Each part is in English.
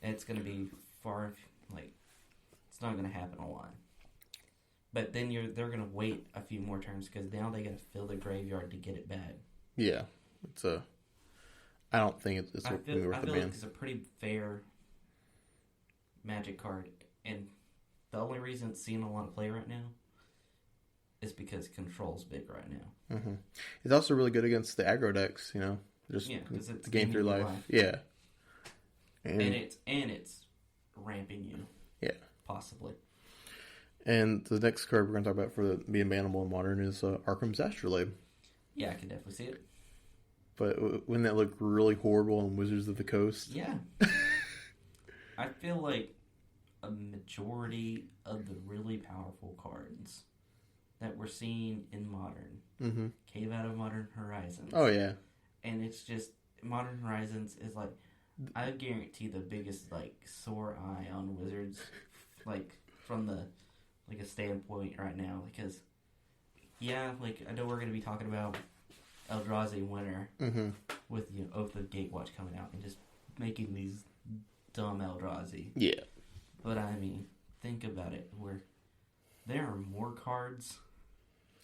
it's going to be it's not going to happen a lot. But then they're going to wait a few more turns because now they got to fill their graveyard to get it back. Yeah, I don't think it's worth the ban. I feel like it's a pretty fair Magic card, and the only reason it's seeing a lot of play right now is because Control's big right now. Mm-hmm. It's also really good against the aggro decks, just it's game through life. Yeah, and it's ramping you. Yeah, possibly. And the next card we're going to talk about for being bannable in Modern is Arcums Astrolabe. Yeah, I can definitely see it. But wouldn't that look really horrible in Wizards of the Coast? Yeah. I feel like a majority of the really powerful cards that we're seeing in Modern came out of Modern Horizons. Oh, yeah. And it's just, Modern Horizons is like, I guarantee the biggest, sore eye on Wizards, from a standpoint right now, because, I know we're going to be talking about Eldrazi Winter with, Oath of Gatewatch coming out and just making these dumb Eldrazi. Yeah. But, think about it, where there are more cards.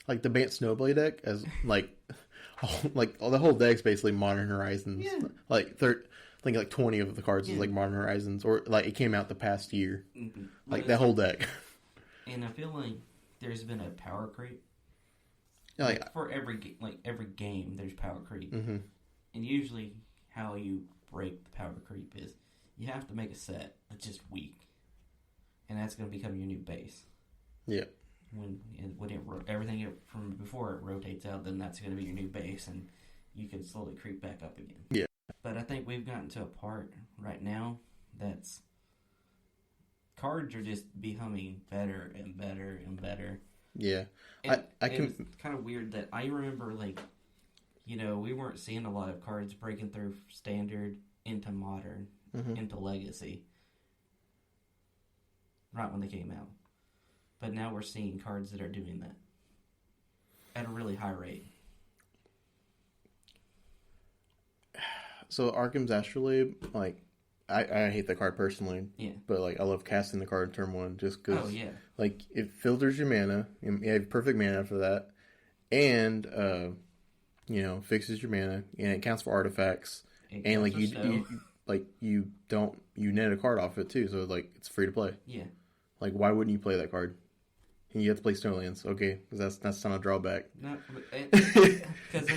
Like the Bant Snowblade deck, as, the whole deck's basically Modern Horizons. Yeah. I think 20 of the cards is Modern Horizons, or it came out the past year. Mm-hmm. That whole deck. And I feel like there's been a power creep. For every game, there's power creep. Mm-hmm. And usually how you break the power creep is you have to make a set that's just weak. And that's going to become your new base. Yeah. When everything from before it rotates out, then that's going to be your new base, and you can slowly creep back up again. Yeah. But I think we've gotten to a part right now that's cards are just becoming better and better and better. Yeah. It's kind of weird that I remember, we weren't seeing a lot of cards breaking through Standard into Modern, into Legacy, right when they came out. But now we're seeing cards that are doing that at a really high rate. So Arcums Astrolabe, I hate the card personally. Yeah. But I love casting the card in turn one just because. Oh yeah. It filters your mana. You have perfect mana for that, and fixes your mana, and it counts for artifacts, and you net a card off it too, so it's free to play. Yeah. Why wouldn't you play that card? And you have to play Snowlands, okay? Because that's not a drawback. No, because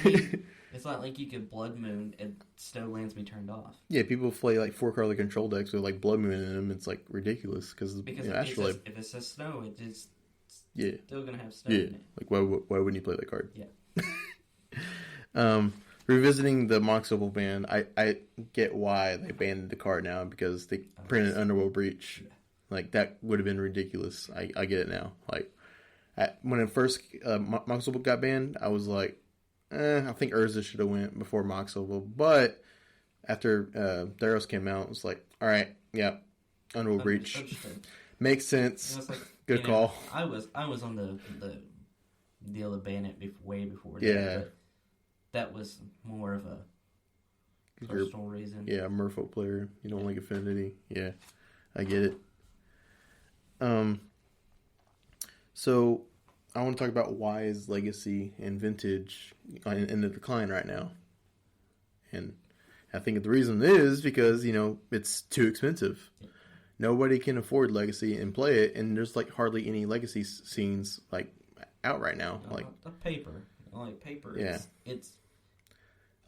it's not like you could Blood Moon and Snowlands be turned off. Yeah, people play 4-color control decks with Blood Moon in them. It's ridiculous because Astrolabe. If it says snow, it's just still gonna have snow. Yeah, in it. why wouldn't you play that card? Yeah. Revisiting the Mox Opal ban, I get why they banned the card now because they printed Underworld Breach. Yeah. That would have been ridiculous. I get it now. When it first Mox Opal got banned, I was like, I think Urza should have went before Mox Opal. But after Theros came out, it was like, all right, yeah, Underworld Breach makes sense. Good call. I was on the deal to ban it way before. Yeah, but that was more of a personal reason. Yeah, Merfolk player. You don't like Affinity. Yeah, I get it. So I want to talk about why is Legacy and Vintage in the decline right now. And I think the reason is because, it's too expensive. Yeah. Nobody can afford Legacy and play it, and there's hardly any Legacy scenes out right now. The paper. Paper. Yeah. It's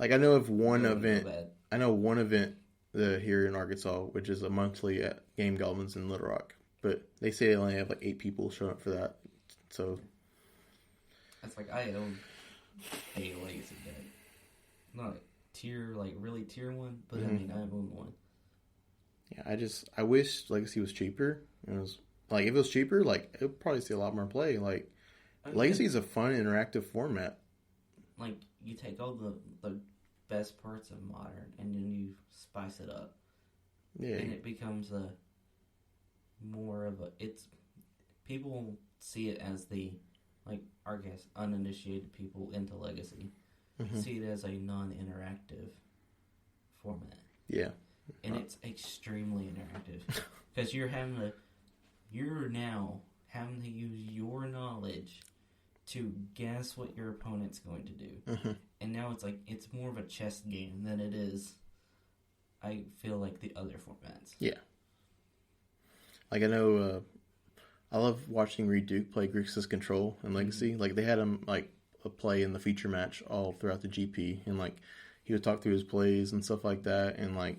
I know of one event. I know one event here in Arkansas, which is a monthly at Game Goblins in Little Rock. But they say they only have 8 people showing up for that. So that's I own a Legacy deck. Not tier really tier one, but I own one. Yeah, I wish Legacy was cheaper. It was if it was cheaper, it would probably see a lot more play. Legacy is a fun interactive format. You take all the best parts of Modern and then you spice it up. Yeah. And it becomes more of people see it as the uninitiated people into Legacy see it as a non-interactive format. Yeah, and it's extremely interactive because you're now having to use your knowledge to guess what your opponent's going to do. Mm-hmm. And now it's more of a chess game than it is, I feel like, the other formats. Yeah. Like, I know, I love watching Reed Duke play Grixis Control and Legacy. Mm-hmm. Like, they had him, like, a play in the feature match all throughout the GP. And, like, he would talk through his plays and stuff like that. And, like,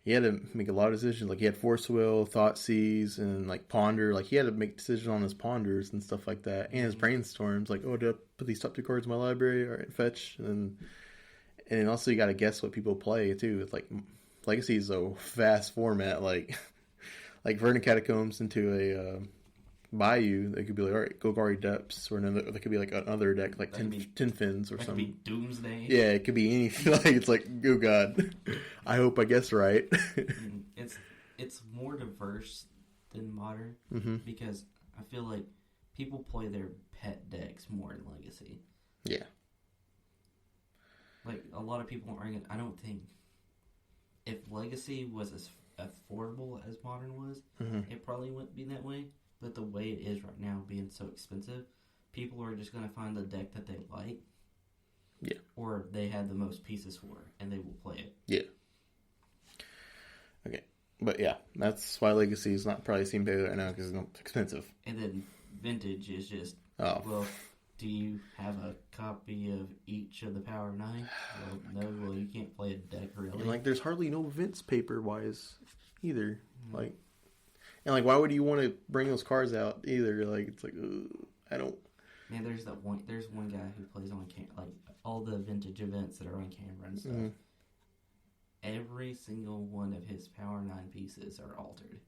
he had to make a lot of decisions. Like, he had Force Will, Thoughtseize, and, like, Ponder. Like, he had to make decisions on his Ponders and stuff like that. And his Brainstorms. Like, oh, did I put these top 2 cards in my library? All right, fetch. And then also you got to guess what people play, too. It's, like, Legacy is a vast format. Like, like Verdant Catacombs into a Bayou, they could be like, all right, Golgari Depths, or another. They could be like another deck, like Tin Fins or something. Could be Doomsday. Yeah, it could be anything. Like, it's like, oh god, I hope I guess right. It's more diverse than Modern because I feel like people play their pet decks more in Legacy. Yeah. Like, a lot of people aren't. I don't think if Legacy was as affordable as Modern was, it probably wouldn't be that way. But the way it is right now, being so expensive, people are just going to find the deck that they like. Yeah. Or they have the most pieces for, and they will play it. Yeah. Okay. But yeah, that's why Legacy is not probably seem better right now, because it's expensive. And then Vintage is just, well, do you have a copy of each of the Power 9? Well, no, you can't play a deck, really. And, like, there's hardly no Vince paper-wise either. Like, and, like, why would you want to bring those cards out either? Like, it's like, I don't... Man, there's one guy who plays on like all the Vintage events that are on camera and stuff. Every single one of his Power 9 pieces are altered.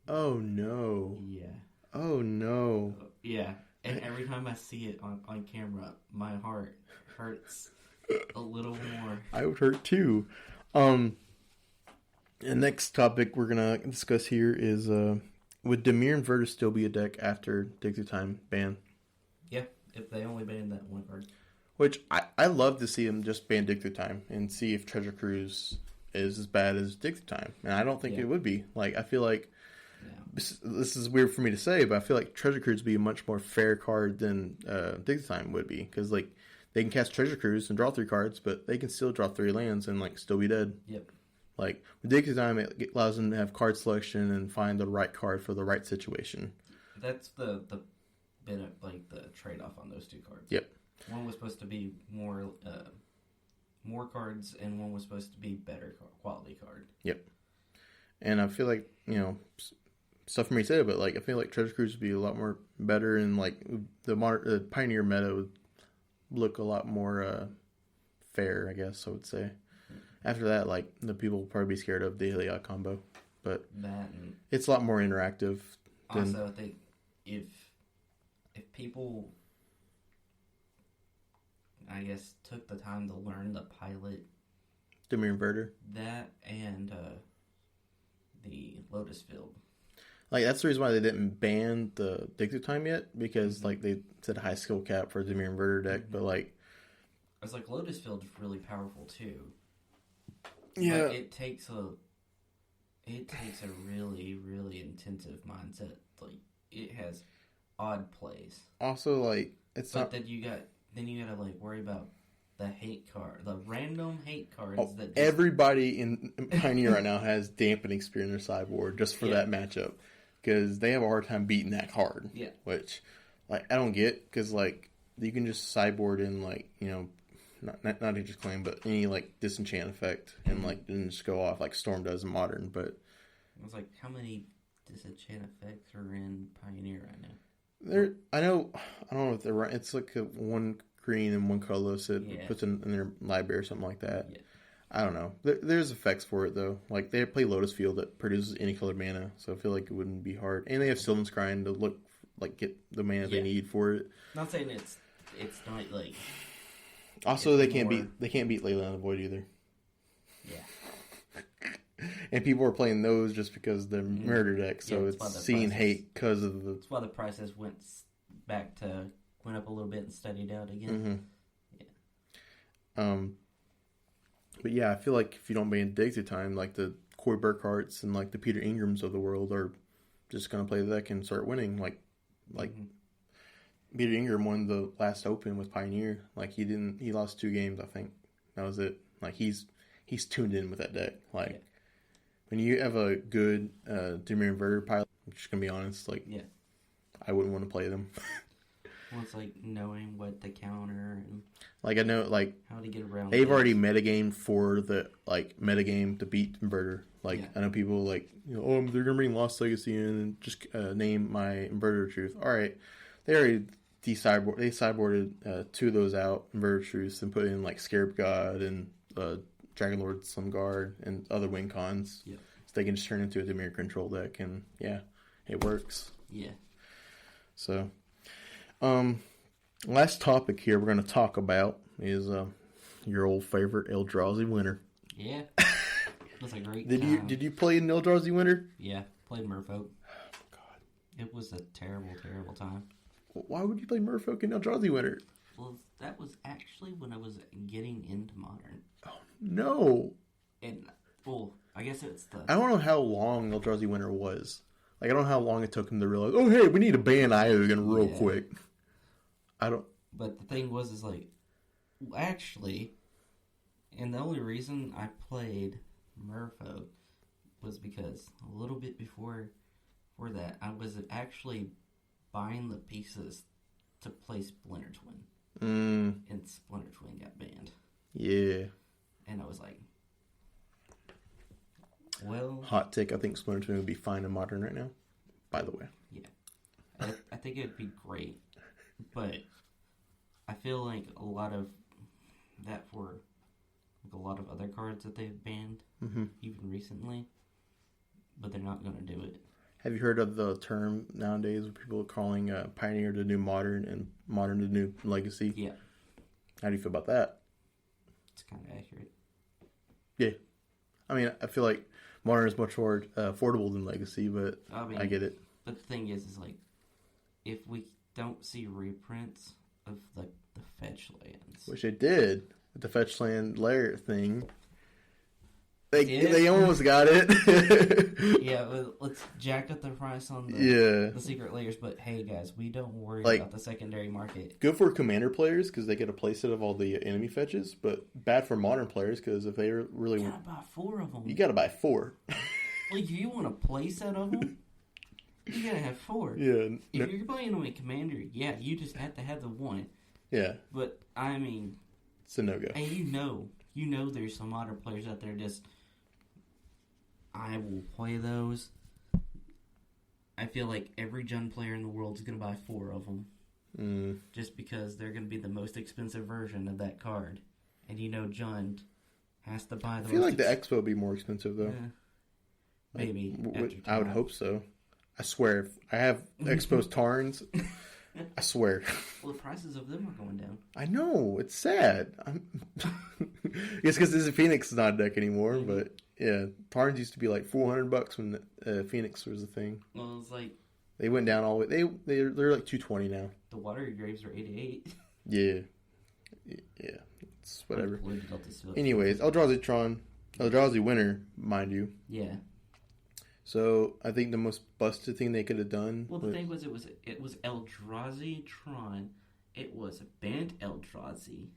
Oh, no. Yeah. Oh, no. Yeah. And every time I see it on camera, my heart hurts a little more. I would hurt, too. The next topic we're going to discuss here is, would Dimir Inverter still be a deck after Dig Through Time ban? Yeah, if they only banned that one card. Which, I love to see them just ban Dig Through Time and see if Treasure Cruise is as bad as Dig Through Time. And I don't think it would be. Like, I feel like, this is weird for me to say, but I feel like Treasure Cruise would be a much more fair card than Dig Through Time would be. Because, like, they can cast Treasure Cruise and draw 3 cards, but they can still draw 3 lands and, like, still be dead. Yep. Like, with Dig Through Time, it allows them to have card selection and find the right card for the right situation. That's the bit of, like, the trade-off on those 2 cards. Yep. One was supposed to be more cards, and one was supposed to be better quality card. Yep. And I feel like, stuff for me to say, but, like, I feel like Treasure Cruise would be a lot more better, and, like, the Pioneer meta would look a lot more fair, I guess I would say. After that, like, the people will probably be scared of the Heliod combo. But it's a lot more interactive. Also, I think if people, I guess, took the time to learn the pilot... Dimir Inverter. That and the Lotus Field. Like, that's the reason why they didn't ban the Dig Through Time yet. Because, like, they said high skill cap for Dimir Inverter deck. But, like... It's like Lotus Field's really powerful, too. Yeah, like, it takes a really, really intensive mindset. Like, it has odd plays. Also, like, it's but not. Then you gotta like worry about the hate card, the random hate cards that everybody in Pioneer right now has Dampening Spear in their sideboard just for that matchup because they have a hard time beating that card. Yeah, which, like, I don't get because, like, you can just sideboard in, like, not Nature's Claim, but any, like, disenchant effect and, like, didn't just go off like Storm does in Modern. But I was like, how many disenchant effects are in Pioneer right now? I don't know if they're right. It's like one green and one colorless. It puts in their library or something like that. Yeah. I don't know. There's effects for it though. Like, they play Lotus Field that produces any colored mana, so I feel like it wouldn't be hard. And they have Sylvan's Scrying to get the mana they need for it. Not saying it's not like. Also, they can't beat Leyline of Void either. Yeah. And people are playing those just because they're murder decks, so it's seeing hate because of the. That's why the prices went up a little bit and steadied out again. Mm-hmm. Yeah. But yeah, I feel like if you don't ban Dig Time, like the Corey Burkharts and like the Peter Ingrams of the world are just gonna play the deck and start winning. Like Peter Ingram won the last Open with Pioneer. Like he lost 2 games, I think. That was it. Like he's tuned in with that deck. Like when you have a good Dimir Inverter pilot, I'm just gonna be honest, like I wouldn't want to play them. Well, it's like knowing what to counter and like I know like how to get around. They've already metagamed for the like metagame to beat Inverter. Like I know people like they're gonna bring Lost Legacy in and just name my Inverter Truth. All right, they already sideboarded 2 of those out, Inverter Truths, and put in like Scarab God and Dragon Lord Slum Guard and other win cons. Yeah, so they can just turn into a Dimir control deck, and it works. Yeah. So, last topic here we're going to talk about is your old favorite Eldrazi Winter. Yeah. That's a great Did you play in Eldrazi Winter? Yeah, played Merfolk. Oh my god. It was a terrible, terrible time. Why would you play Merfolk in Eldrazi Winter? Well, that was actually when I was getting into Modern. Oh, no. And, well, I guess it's I don't know how long Eldrazi Winter was. Like, I don't know how long it took him to realize, oh, hey, we need to ban Iogun real quick. I don't... But the thing was, actually, and the only reason I played Merfolk was because a little bit before that, I was actually buying the pieces to play Splinter Twin. And Splinter Twin got banned. Yeah. And I was like, well... Hot take, I think Splinter Twin would be fine in Modern right now, by the way. Yeah. I think it would be great, but I feel like a lot of that for like a lot of other cards that they've banned, even recently, but they're not going to do it. Have you heard of the term nowadays where people are calling Pioneer the new Modern and Modern the new Legacy? Yeah. How do you feel about that? It's kind of accurate. Yeah. I mean, I feel like Modern is much more affordable than Legacy, but I get it. But the thing is like, if we don't see reprints of the fetch lands... Which they did with the fetch land layer thing. They almost got it. Yeah, well, let's jack up the price on the secret layers, but hey guys, we don't worry about the secondary market. Good for commander players because they get a playset of all the enemy fetches, but bad for modern players because if they really... You gotta buy 4 of them. You gotta buy 4. Like, if you want a playset of them, you gotta have 4. Yeah. If you're playing them in commander, you just have to have the 1. Yeah. But, I mean... It's a no-go. And you know there's some modern players out there just... I will play those. I feel like every Jund player in the world is going to buy 4 of them. Just because they're going to be the most expensive version of that card. And Jund has to buy the I feel like the Expo would be more expensive, though. Maybe. I would hope so. I swear. If I have Expo's Tarns, I swear. Well, the prices of them are going down. I know. It's sad. It's because Phoenix is not a deck anymore, but... Yeah, Tarns used to be like $400 when Phoenix was a thing. Well, it's like they went down all the way. They're like $220 now. The Watery Graves are $88. Yeah, it's whatever. Anyways, Eldrazi Winter, mind you. Yeah. So I think the most busted thing they could have done. Well, the thing was, it was Eldrazi Tron. It was banned Eldrazi.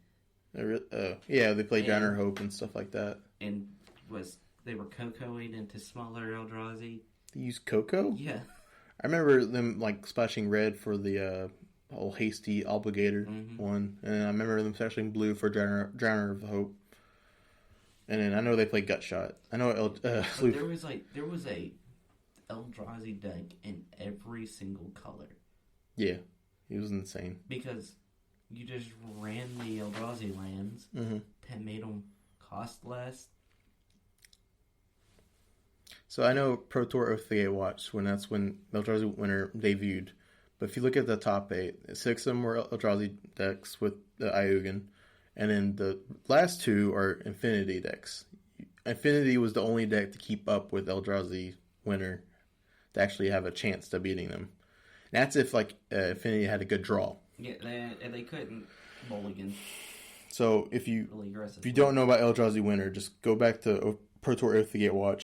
Yeah, they played Donner Hope and stuff like that. And they were Cocoing into smaller Eldrazi. They used Coco? Yeah. I remember them like splashing red for the whole hasty Obligator one, and I remember them splashing blue for Drowner of Hope. And then I know they played Gut Shot. I know there was a Eldrazi deck in every single color. Yeah, it was insane. Because you just ran the Eldrazi lands that made them cost less. So I know Pro Tour Oath the Gatewatch, that's when Eldrazi Winter debuted. But if you look at the top 8, 6 of them were Eldrazi decks with the Iogun. And then the last 2 are Infinity decks. Infinity was the only deck to keep up with Eldrazi Winter to actually have a chance to beating them. And that's if Infinity had a good draw. Yeah, they couldn't mulligan. So if you really aggressive. don't know about Eldrazi Winter, just go back to Pro Tour Earth to Gate watch